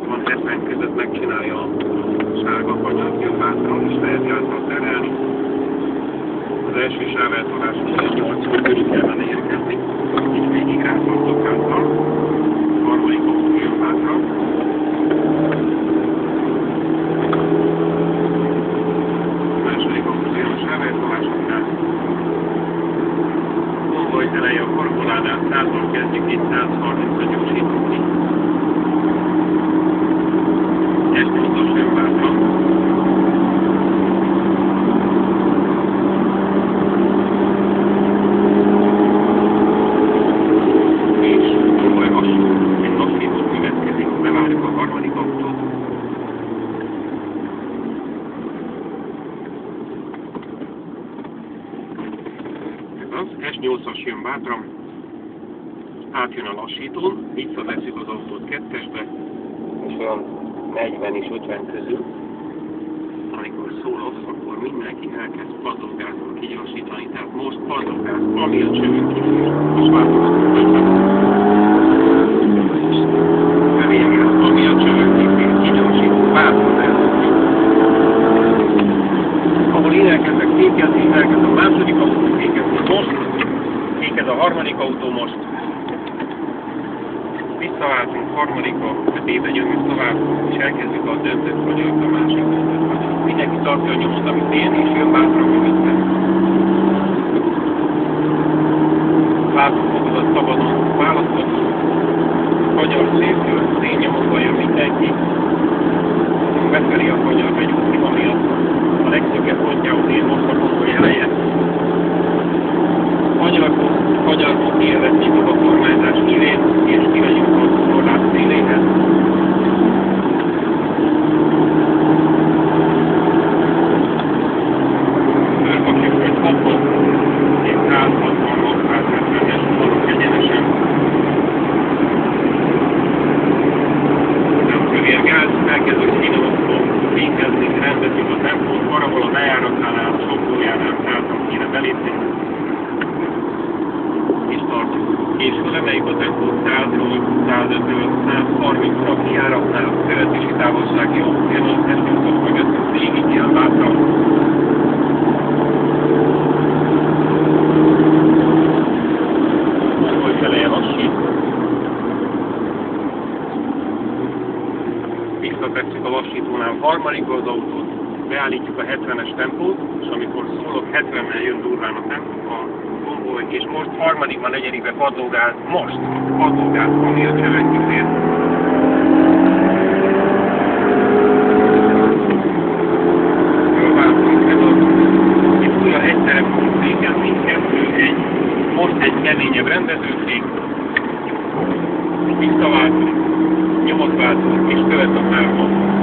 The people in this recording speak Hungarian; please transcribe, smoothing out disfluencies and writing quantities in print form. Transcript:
60-70 között megcsinálja a sárga kanyart, jön hátra, és lehet hátra terelni. Az első sáveltoláson 80 körül kellene érkezni, és végig rátartok hátra. A harmadik autó jön hátra. A második autó jön a sáveltolásoknál. Konvoj eleje a formulánál 100-on kezdjük, itt 130-ra gyorsítunk ki. S8-as jön hátra. És konvoj egy lassítót következik, bevárjuk a harmadik autót. Az S8-as jön bátran, átjön a lassítón, visszatesszük az autót kettesbe, és olyan 40 és 50 közül, amikor szól off, akkor mindenki elkezd padlógázon kigyorsítani, tehát most padlógáz, ami a csövünk kifér. Most változatok közben. Bevérgáz, ami a csövünk kifér, kigyorsítunk, változást. Ahol én elkezdek fékezni, elkezd a második autó fékezni, most fékez a harmadik autó most. Visszaváltunk harmadikba, B-be nyomjuk tovább, és elkezdjük a döntött kanyart, a másik döntött kanyart. Mindenki tartja a nyomot, amit én, és jön bátran mögöttem. Látófokozat szabadon választható, kanyar szépül, szénnyomokban jön mindenki. Befelé a kanyar, megyünk ki, ami a legszökebb pontjához én most a konvoj eleje. Kanyarból kielvetjük a kormányzás hívét, és kimegyünk a korlát széléhez. Fölkapjuk, hogy hoppot, és 160-170-es vonalok egyenesen. Nem kövér gáz, elkezdünk finomokból fékezni, rendezzük a tempót, valahol a bejáratnál, a sokkolójánál 100-on kéne belépni. És tartjuk. És emeljük a tempót 100-ról, 105-ről, 130-ra a kijáratnál, követési távolság jó, jön az S8-os mögöttünk végig ilyen bátran. Konvoj feleje lassít. Visszatesszük a lassítónál harmadikba az autót, beállítjuk a 70-es tempót, és amikor szólok, 70-nel jön durván a tempó, és most harmadikban, negyedikbe padlógáz, most padlógáz, ami a csövek kifér. Fölváltunk, ez az, itt újra egyszerre fogunk fékezni, 2-1, most egy keményebb rendezőfék, visszaváltunk, nyomot váltunk, és követ a 3 autó.